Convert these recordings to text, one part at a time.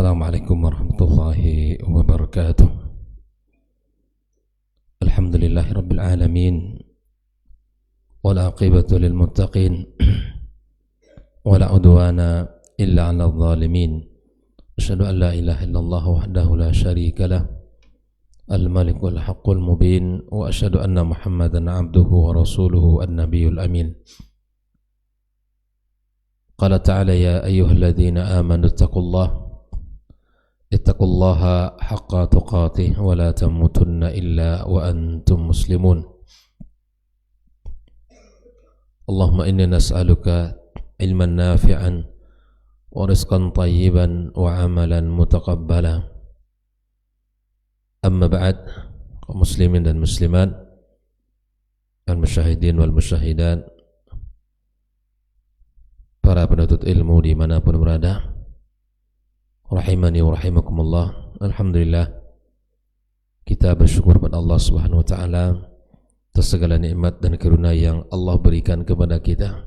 Assalamualaikum warahmatullahi wabarakatuh. Alhamdulillahirabbil alamin. Wal aqibatu lil muttaqin. Wala udwana illa 'alal zalimin. Asyhadu an la ilaha illallah wahdahu la syarika lah. Al-malikul haqqul mubin wa asyhadu anna Muhammadan 'abduhu wa rasuluhu an-nabiyul amin. Qala ta'ala ya ayyuhalladzina amanu ittaqullaha haqqa tuqatih wa la tamutunna illa wa antum muslimun. Allahumma inna nas'aluka ilman nafi'an wa rizqan tayyiban wa amalan mutaqabbala. Amma ba'd, kaum muslimin dan muslimat, al-musyahidin wal musyahidat, para penuntut ilmu dimanapun berada, rahimani wa rahimakumullah. Alhamdulillah, kita bersyukur kepada Allah Subhanahu wa taala atas segala nikmat dan karunia yang Allah berikan kepada kita.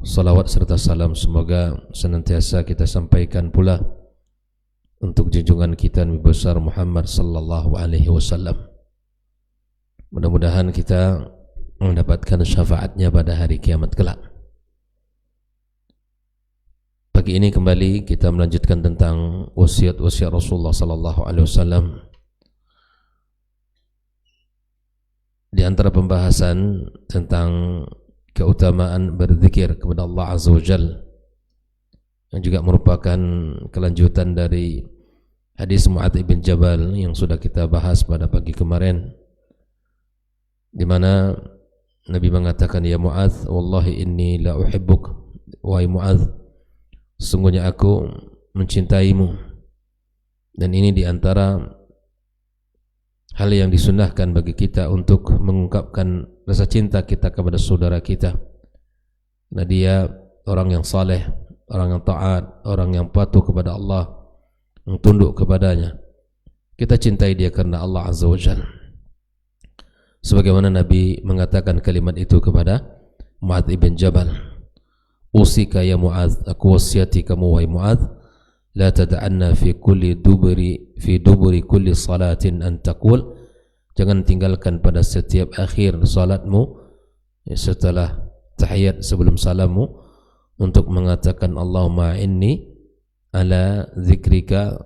Salawat serta salam semoga senantiasa kita sampaikan pula untuk junjungan kita Nabi besar Muhammad sallallahu alaihi wasallam. Mudah-mudahan kita mendapatkan syafaatnya pada hari kiamat kelak. Pagi ini kembali kita melanjutkan tentang wasiat-wasiat Rasulullah sallallahu alaihi wasallam. Di antara pembahasan tentang keutamaan berzikir kepada Allah Azza wa Jalla, yang juga merupakan kelanjutan dari hadis Mu'adz bin Jabal yang sudah kita bahas pada pagi kemarin, di mana Nabi mengatakan, ya Mu'adz, wallahi inni la uhibbuk, wahai Mu'adz, sungguhnya aku mencintaimu. Dan ini diantara hal yang disunnahkan bagi kita untuk mengungkapkan rasa cinta kita kepada saudara kita, karena dia orang yang saleh, orang yang taat, orang yang patuh kepada Allah, yang tunduk kepadanya. Kita cintai dia karena Allah Azza wa Jalla. Sebagaimana Nabi mengatakan kalimat itu kepada Mu'adz bin Jabal, usika ya Mu'adz, aku wasiati kamu wahai Mu'adz, la tada'anna fi duburi kulli salatin an taqul, jangan tinggalkan pada setiap akhir salatmu, setelah tahiyat sebelum salammu, untuk mengatakan Allahumma inni ala zikrika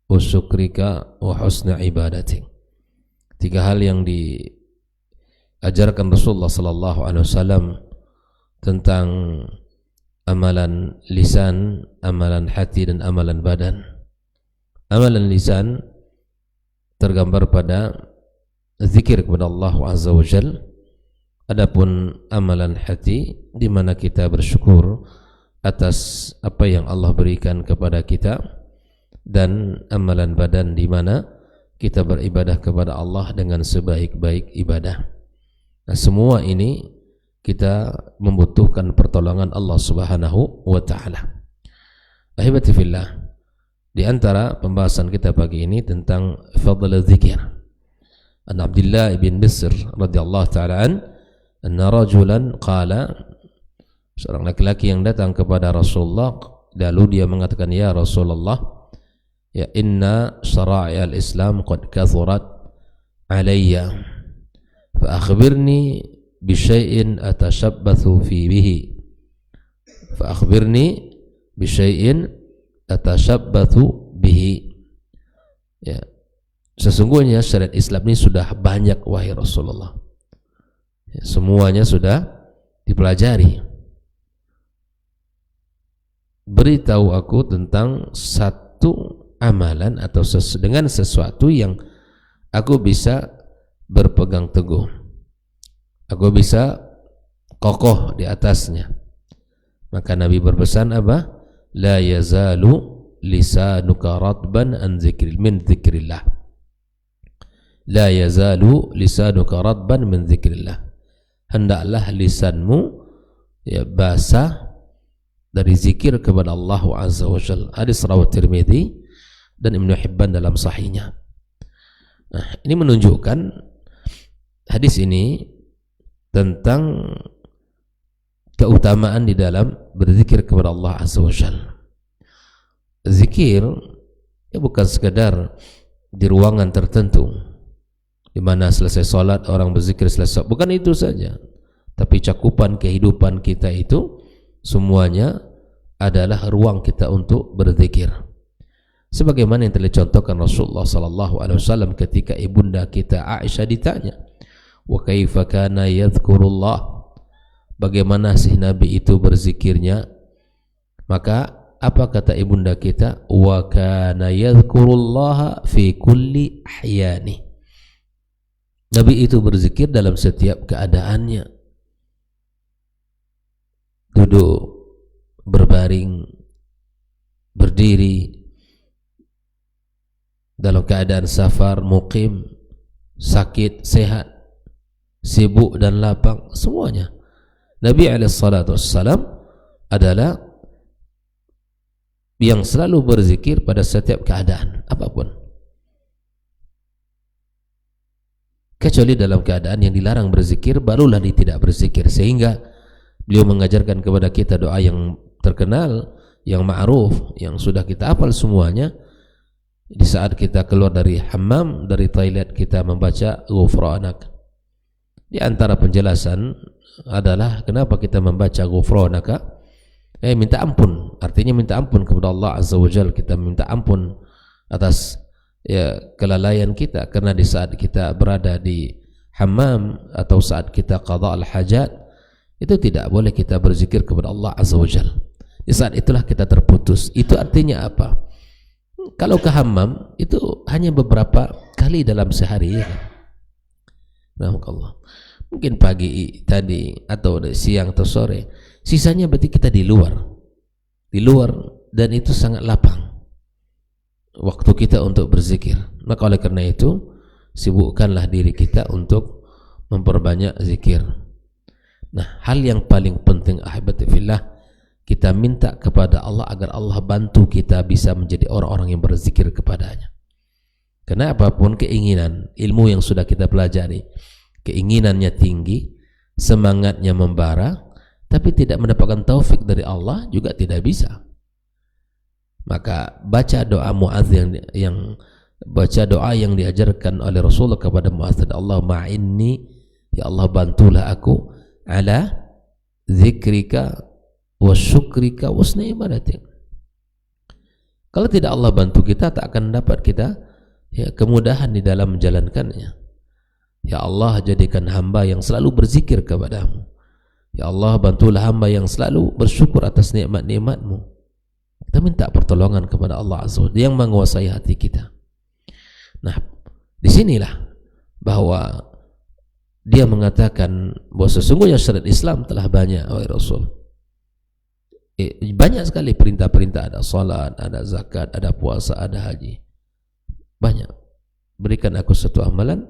wa syukrika wa husna ibadatik. Tiga hal yang diajarkan Rasulullah sallallahu alaihi wasallam tentang amalan lisan, amalan hati, dan amalan badan. Amalan lisan tergambar pada zikir kepada Allah Azza wa Jalla. Adapun amalan hati, di mana kita bersyukur atas apa yang Allah berikan kepada kita, dan amalan badan, di mana kita beribadah kepada Allah dengan sebaik-baik ibadah. Nah, semua ini kita membutuhkan pertolongan Allah Subhanahu wa taala. Ahibati fillah, di antara pembahasan kita pagi ini tentang fadl zikir. An Abdullah bin Bisr radhiyallahu taala anna rajulan qala, seorang laki-laki yang datang kepada Rasulullah, lalu dia mengatakan, ya Rasulullah, ya inna syara'i al-Islam qad kathurat alayya, fa akhbirni bisyai'in atashabbathu fi bihi, fa akhbirni bisyai'in atashabbathu bihi. Ya, sesungguhnya syariat Islam ini sudah banyak wahai Rasulullah, ya, semuanya sudah dipelajari. Beritahu aku tentang satu amalan atau dengan sesuatu yang aku bisa berpegang teguh, aku bisa kokoh di atasnya. Maka Nabi berpesan apa? La yazalu lisanuka ratban min dzikrillah. La yazalu lisanuka ratban min dzikrillah. Hendaklah lisanmu ya basah dari zikir kepada Allah Azza wa Jalla. Hadis riwayat Tirmidzi dan Ibnu Hibban dalam sahihnya. Nah, ini menunjukkan, hadis ini tentang keutamaan di dalam berzikir kepada Allah Azza wa Jalla. zikir ya bukan sekedar di ruangan tertentu di mana selesai salat orang berzikir selesai, bukan itu saja, tapi cakupan kehidupan kita itu semuanya adalah ruang kita untuk berzikir. Sebagaimana yang telah dicontohkan Rasulullah sallallahu alaihi wasallam ketika ibunda kita Aisyah ditanya, "Wa kaifa kana yadhkurullah?" Bagaimana sih Nabi itu berzikirnya? Maka apa kata ibunda kita? "Wa kana yadhkurullaha fi kulli ahyani." Nabi itu berzikir dalam setiap keadaannya. Duduk, berbaring, berdiri, dalam keadaan safar, muqim, sakit, sehat, sibuk dan lapang, semuanya. Nabi SAW adalah yang selalu berzikir pada setiap keadaan apapun, kecuali dalam keadaan yang dilarang berzikir, barulah dia tidak berzikir. Sehingga beliau mengajarkan kepada kita doa yang terkenal, yang ma'ruf, yang sudah kita hafal semuanya. Di saat kita keluar dari hammam, dari toilet, kita membaca ghufranak. Di antara penjelasan adalah kenapa kita membaca ghufranaka, minta ampun, artinya minta ampun kepada Allah Azza wa Jalla. Kita minta ampun atas kelalaian kita, karena di saat kita berada di hammam atau saat kita qada al-hajat, itu tidak boleh kita berzikir kepada Allah Azza wa Jalla. Di saat itulah kita terputus. Itu artinya apa? Kalau ke hammam itu hanya beberapa kali dalam sehari, ya. Alhamdulillah. Mungkin pagi tadi atau siang atau sore. Sisanya berarti kita di luar, dan itu sangat lapang waktu kita untuk berzikir. Maka oleh karena itu sibukkanlah diri kita untuk memperbanyak zikir. Nah, hal yang paling penting ahibati fillah, kita minta kepada Allah agar Allah bantu kita bisa menjadi orang-orang yang berzikir kepadanya. Karena apapun keinginan, ilmu yang sudah kita pelajari, keinginannya tinggi, semangatnya membara, tapi tidak mendapatkan taufik dari Allah, juga tidak bisa. Maka baca doa Mu'adz yang baca doa yang diajarkan oleh Rasulullah kepada Mu'adz, Allah ma'inni, ya Allah bantulah aku ala zikrika wa syukrika wa husni ibadatik. Kalau tidak Allah bantu kita, tak akan dapat kita kemudahan di dalam menjalankannya. Ya Allah, jadikan hamba yang selalu berzikir kepadamu. Ya Allah, bantulah hamba yang selalu bersyukur atas nikmat-nikmatmu. Kita minta pertolongan kepada Allah Azza wa Jalla yang menguasai hati kita. Nah, disinilah bahwa dia mengatakan bahwa sesungguhnya syariat Islam telah banyak, wahai Rasul. Banyak sekali perintah-perintah, ada salat, ada zakat, ada puasa, ada haji. Banyak. Berikan aku satu amalan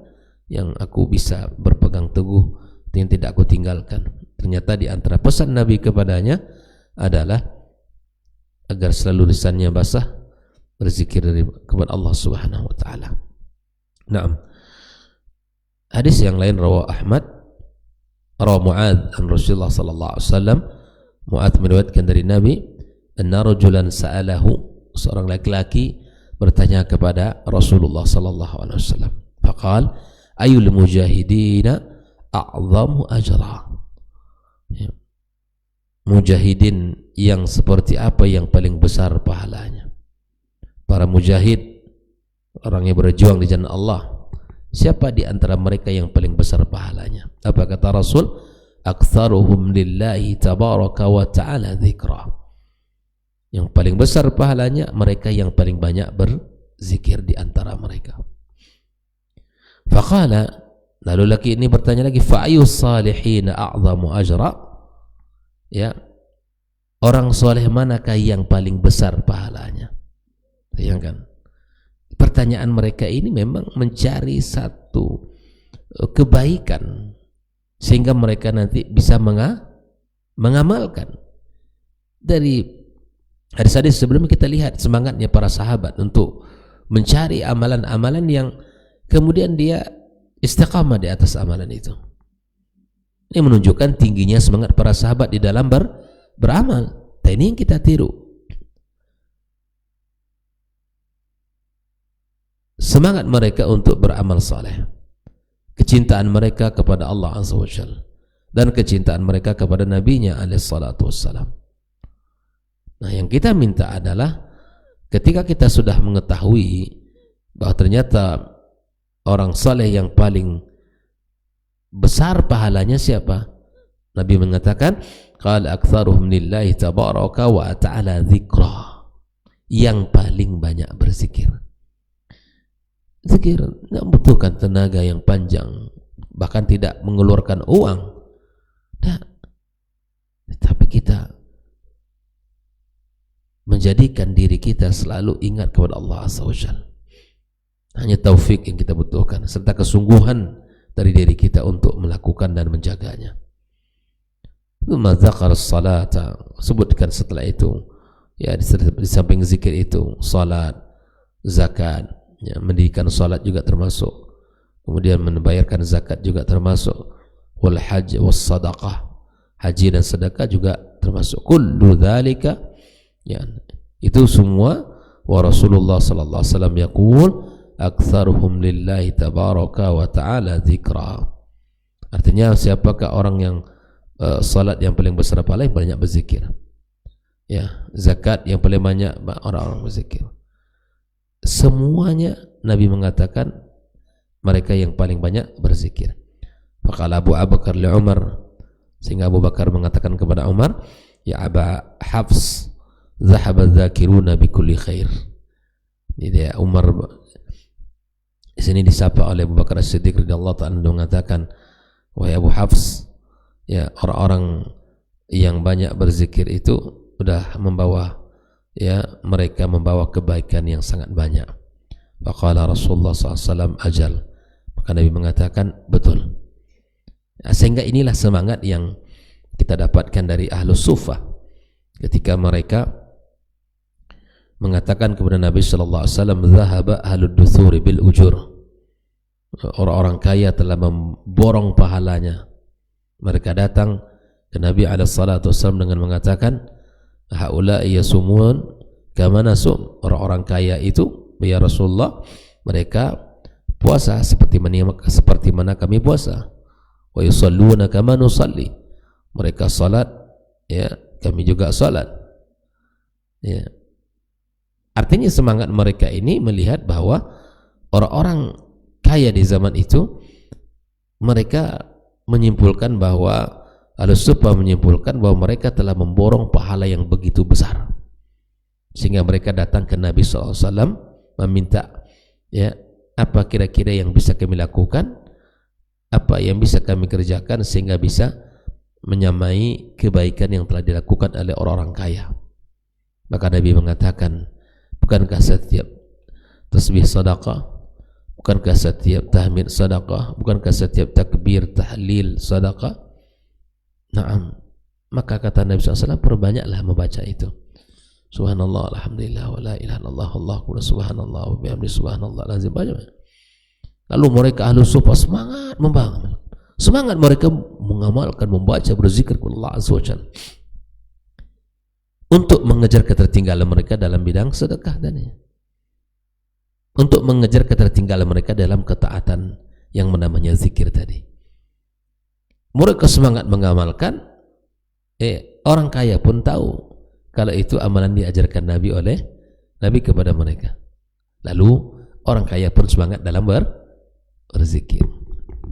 yang aku bisa berpegang teguh, yang tidak aku tinggalkan. Ternyata di antara pesan Nabi kepadanya adalah agar selalu lisannya basah, berzikir kepada Allah Subhanahu wa taala. Naam. Hadis yang lain rawah Ahmad, rawah Mu'adz an Rasulullah sallallahu alaihi wasallam. Mu'adz meriwayatkan dari Nabi, anna rajulan sa'alahu, seorang laki-laki bertanya kepada Rasulullah sallallahu alaihi wasallam. Faqal, ayul mujahidina a'zamu ajra. Ya. Mujahidin yang seperti apa yang paling besar pahalanya? Para mujahid, orang yang berjuang di jalan Allah, siapa di antara mereka yang paling besar pahalanya? Apa kata Rasul? Aktsaruhum lillahi tabaraka wa ta'ala dzikra. Yang paling besar pahalanya mereka yang paling banyak berzikir di antara mereka. Faqala, lalu laki ini bertanya lagi, fa ayyus salihin a'zamu ajra? Ya, orang soleh manakah yang paling besar pahalanya? Bayangkan, pertanyaan mereka ini memang mencari satu kebaikan sehingga mereka nanti bisa mengamalkan. Dari hadis-hadis sebelumnya kita lihat semangatnya para sahabat untuk mencari amalan-amalan yang kemudian dia istiqamah di atas amalan itu. Ini menunjukkan tingginya semangat para sahabat di dalam beramal. Dan ini yang kita tiru. semangat mereka untuk beramal saleh, kecintaan mereka kepada Allah Azza wa Jalla, dan kecintaan mereka kepada Nabi-Nya alaihi salatu wassalam. Nah, yang kita minta adalah ketika kita sudah mengetahui bahwa ternyata orang saleh yang paling besar pahalanya siapa? Nabi mengatakan, qala aktsaruhum lillahi tabaraka wa ta'ala dzikra, yang paling banyak berzikir. Zikir tidak membutuhkan tenaga yang panjang, bahkan tidak mengeluarkan uang. Nah, tapi kita menjadikan diri kita selalu ingat kepada Allah Azza wa Jalla. Hanya taufik yang kita butuhkan, serta kesungguhan dari diri kita untuk melakukan dan menjaganya. Dzakar salata, sebutkan setelah itu, ya, di samping zikir itu salat, zakat, ya, mendirikan salat juga termasuk, kemudian membayarkan zakat juga termasuk, wal hajj was sadaqah, haji dan sedekah juga termasuk. Kullu dzalika, ya, itu semua. Wa Rasulullah sallallahu alaihi wasallam yaqul aktsaruhum lillahi tabaraka wa ta'ala dzikra. Artinya siapakah orang yang salat yang paling besar paling banyak berzikir, ya, zakat yang paling banyak orang-orang berzikir. Semuanya Nabi mengatakan mereka yang paling banyak berzikir. Maka Abu Bakar li Umar, sehingga Abu Bakar mengatakan kepada Umar, ya Aba Hafs, zahaba dzakiruna bi kulli khair. Ini dia Umar di sini disapa oleh Abu Bakar As-Siddiq radhiyallahu ta'ala mengatakan, wahai Abu Hafs, ya, orang-orang yang banyak berzikir itu sudah membawa, ya, mereka membawa kebaikan yang sangat banyak. Faqala Rasulullah SAW ajal, maka Nabi mengatakan betul. Nah, sehingga inilah semangat yang kita dapatkan dari Ahlus Sufah ketika mereka mengatakan kepada Nabi SAW, zahaba ahlud duthuri bil ujur, orang-orang kaya telah memborong pahalanya. Mereka datang ke Nabi SAW dengan mengatakan, haula'i yasumun kama nasum, orang-orang kaya itu, ya Rasulullah, mereka puasa seperti mana kami puasa. Wa yusalluna kama nusalli, mereka salat, ya, kami juga salat, ya. Artinya semangat mereka ini melihat bahwa orang-orang kaya di zaman itu, mereka menyimpulkan bahwa Ahlus Sufah menyimpulkan bahwa mereka telah memborong pahala yang begitu besar, sehingga mereka datang ke Nabi SAW meminta, ya, apa kira-kira yang bisa kami lakukan, apa yang bisa kami kerjakan sehingga bisa menyamai kebaikan yang telah dilakukan oleh orang-orang kaya. Maka Nabi mengatakan, bukankah setiap tasbih sedekah, bukankah setiap tahmid sedekah, bukankah setiap takbir tahlil sedekah? Naam. Maka kata Nabi SAW, perbanyaklah membaca itu. Subhanallah, alhamdulillah, wa la ilaha illallah, Allahu akbar, subhanallah, wa bihamdihi, subhanallah lazim, banyak. Lalu mereka Ahlus Sufah semangat membangun, semangat mereka mengamalkan, membaca, berzikir kepada Allah Azza wa Jalla, untuk mengejar ketertinggalan mereka dalam bidang sedekah dan untuk mengejar ketertinggalan mereka dalam ketaatan yang namanya zikir tadi. Mereka semangat mengamalkan, orang kaya pun tahu kalau itu amalan diajarkan Nabi oleh Nabi kepada mereka. Lalu orang kaya pun semangat dalam berzikir.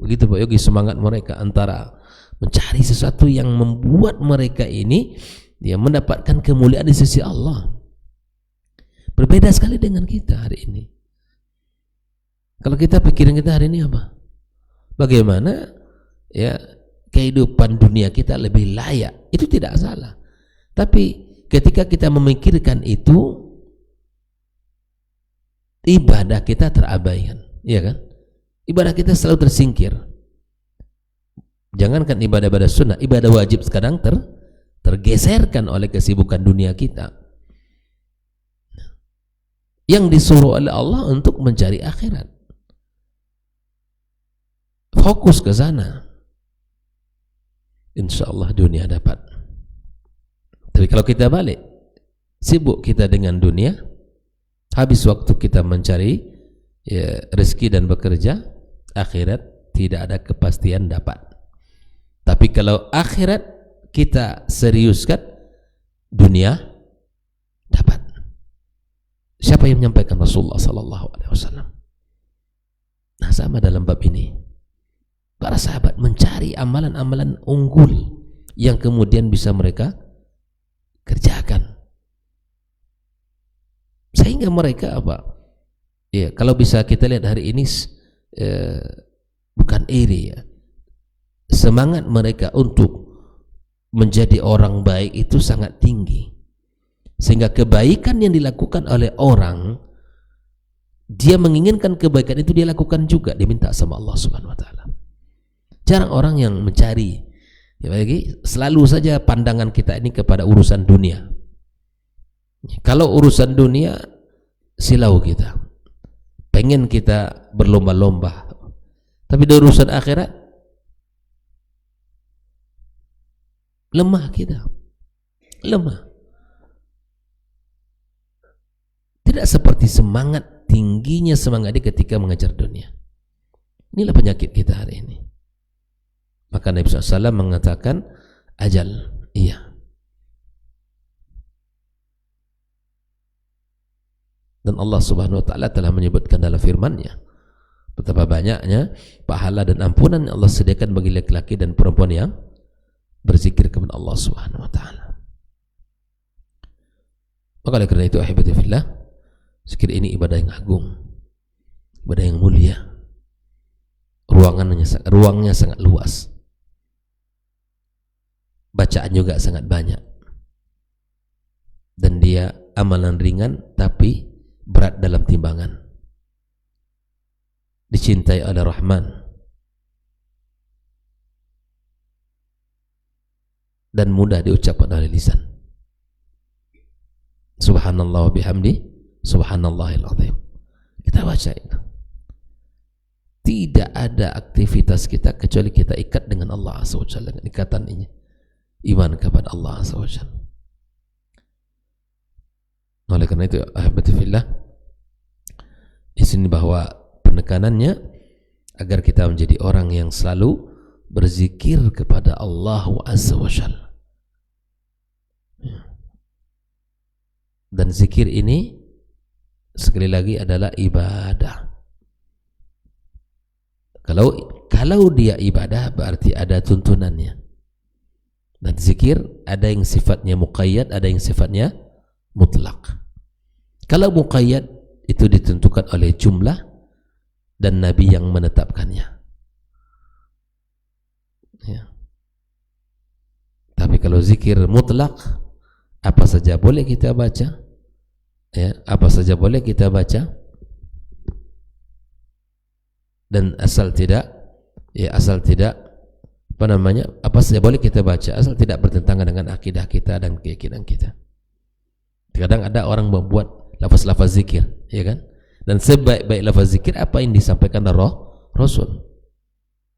Begitu Pak Yogi semangat mereka antara mencari sesuatu yang membuat mereka ini dia mendapatkan kemuliaan di sisi Allah. Berbeda sekali dengan kita hari ini. Kalau kita pikiran kita hari ini apa? Bagaimana, ya, kehidupan dunia kita lebih layak, itu tidak salah. Tapi ketika kita memikirkan itu, ibadah kita terabaikan, ya kan? Ibadah kita selalu tersingkir. Jangankan ibadah-ibadah sunnah, ibadah wajib sekarang tergeserkan oleh kesibukan dunia kita. Yang disuruh oleh Allah untuk mencari akhirat. Fokus ke sana. InsyaAllah dunia dapat. Tapi kalau kita balik, sibuk kita dengan dunia, habis waktu kita mencari, ya, rezeki dan bekerja, akhirat tidak ada kepastian dapat. Tapi kalau akhirat kita seriuskan, dunia dapat. Siapa yang menyampaikan? Rasulullah sallallahu alaihi wasallam. Nah, sama dalam bab ini. Para sahabat mencari amalan-amalan unggul yang kemudian bisa mereka kerjakan. Sehingga mereka apa? Ya, kalau bisa kita lihat hari ini bukan iri ya. Semangat mereka untuk menjadi orang baik itu sangat tinggi. Sehingga kebaikan yang dilakukan oleh orang, dia menginginkan kebaikan itu dia lakukan juga, dia minta sama Allah Subhanahu wa taala. Jarang orang yang mencari, ya, lagi selalu saja pandangan kita ini kepada urusan dunia. Kalau urusan dunia silau kita, pengen kita berlomba-lomba, tapi di urusan akhirat lemah kita, lemah. Tidak seperti semangat tingginya semangat dia ketika mengejar dunia. Inilah penyakit kita hari ini. Maka Nabi SAW mengatakan ajal, iya. Dan Allah Subhanahu wa taala telah menyebutkan dalam firman-Nya betapa banyaknya pahala dan ampunan yang Allah sediakan bagi laki-laki dan perempuan yang berzikir kepada Allah Subhanahu wa taala. Maka oleh karena itu ahibati fillah, zikir ini ibadah yang agung, ibadah yang mulia. Ruangnya sangat luas. Bacaan juga sangat banyak. Dan dia amalan ringan tapi berat dalam timbangan. Dicintai oleh Rahman. Dan mudah diucapkan oleh lisan. Subhanallah wa bihamdi, subhanallahil azim. Kita baca itu. Tidak ada aktivitas kita kecuali kita ikat dengan Allah Azza wa Jalla, dengan ikatan ini, iman kepada Allah Azza wa Jalla. Oleh karena itu ahibati fillah, di sini bahwa penekanannya agar kita menjadi orang yang selalu berzikir kepada Allah Azza wa Jalla. Dan zikir ini sekali lagi adalah ibadah. Kalau dia ibadah berarti ada tuntunannya. Dan zikir ada yang sifatnya muqayyad, ada yang sifatnya mutlak. Kalau muqayyad itu ditentukan oleh jumlah dan Nabi yang menetapkannya. Ya. Tapi kalau zikir mutlak, apa saja boleh kita baca, ya, apa saja boleh kita baca, dan asal tidak apa saja boleh kita baca asal tidak bertentangan dengan akidah kita dan keyakinan kita. Kadang ada orang membuat lafaz-lafaz zikir, ya kan? Dan sebaik-baik lafaz zikir apa yang disampaikan oleh Rasul.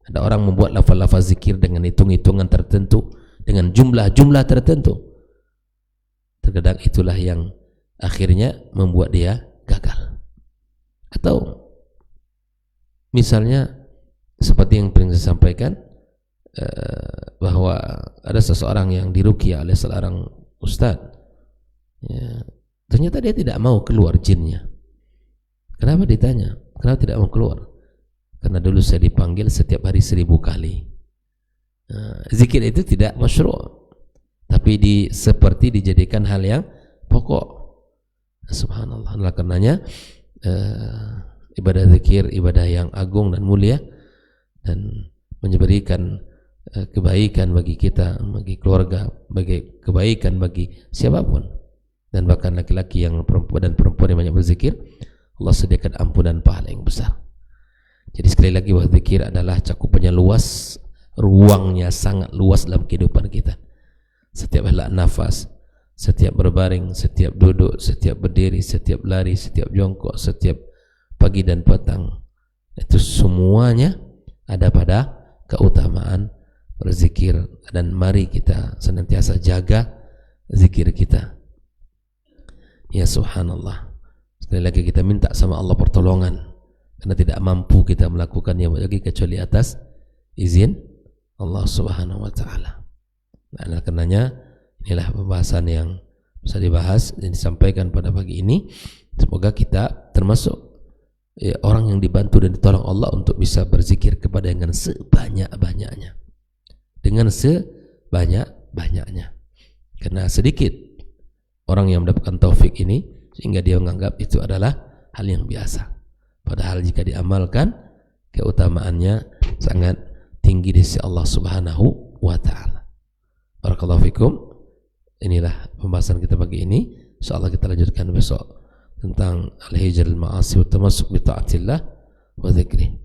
Ada orang membuat lafaz-lafaz zikir dengan hitung-hitungan tertentu, dengan jumlah-jumlah tertentu. Terkadang itulah yang akhirnya membuat dia gagal. Atau misalnya seperti yang pernah saya sampaikan, bahwa ada seseorang yang diruqyah oleh seorang ustadz, ya, ternyata dia tidak mau keluar jinnya. Kenapa ditanya? Kenapa tidak mau keluar? Karena dulu saya dipanggil setiap hari 1000 kali. Zikir itu tidak masyru', tapi seperti dijadikan hal yang pokok. Subhanallah. Oleh karenanya ibadah zikir ibadah yang agung dan mulia, dan memberikan kebaikan bagi kita, bagi keluarga, bagi kebaikan bagi siapapun. Dan bahkan laki-laki yang perempuan yang banyak berzikir, Allah sediakan ampunan pahala yang besar. Jadi sekali lagi bahwa zikir adalah cakupannya luas, ruangnya sangat luas dalam kehidupan kita. Setiap helak nafas, setiap berbaring, setiap duduk, setiap berdiri, setiap lari, setiap jongkok, setiap pagi dan petang, itu semuanya ada pada keutamaan berzikir. Dan mari kita senantiasa jaga zikir kita. Ya subhanallah, sekali lagi kita minta sama Allah pertolongan karena tidak mampu kita melakukannya lagi kecuali atas izin Allah Subhanahu wa taala. Nah, karenanya inilah pembahasan yang bisa dibahas dan disampaikan pada pagi ini. Semoga kita termasuk orang yang dibantu dan ditolong Allah untuk bisa berzikir kepada dengan sebanyak-banyaknya. Dengan sebanyak-banyaknya. Karena sedikit orang yang mendapatkan taufik ini sehingga dia menganggap itu adalah hal yang biasa. Padahal jika diamalkan, keutamaannya sangat tinggi di sisi Allah Subhanahu wa taala. Barakallahu fikum. Inilah pembahasan kita pagi ini. Insyaallah kita lanjutkan besok tentang al-hijr al-ma'asi wa tamasuk bi ta'atillah wa dzikri.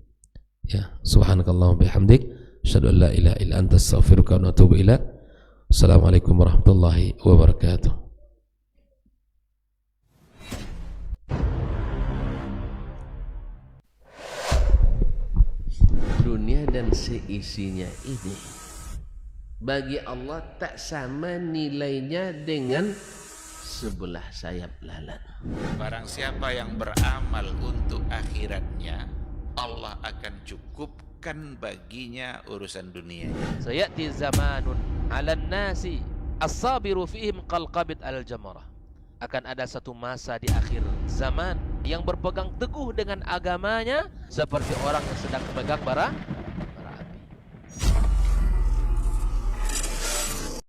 Ya, subhanakallahumma bihamdik, asyhadu an la ilaha illa anta, astaghfiruka wa atubu ilaik. Assalamualaikum warahmatullahi wabarakatuh. Dunia dan seisinya ini bagi Allah tak sama nilainya dengan sebelah sayap lalat. Barang siapa yang beramal untuk akhiratnya, Allah akan cukupkan baginya urusan dunia. Sayati zamanun 'alan nasi as-sabiru fihim qalqabit al-jamarah. Akan ada satu masa di akhir zaman yang berpegang teguh dengan agamanya seperti orang yang sedang memegang bara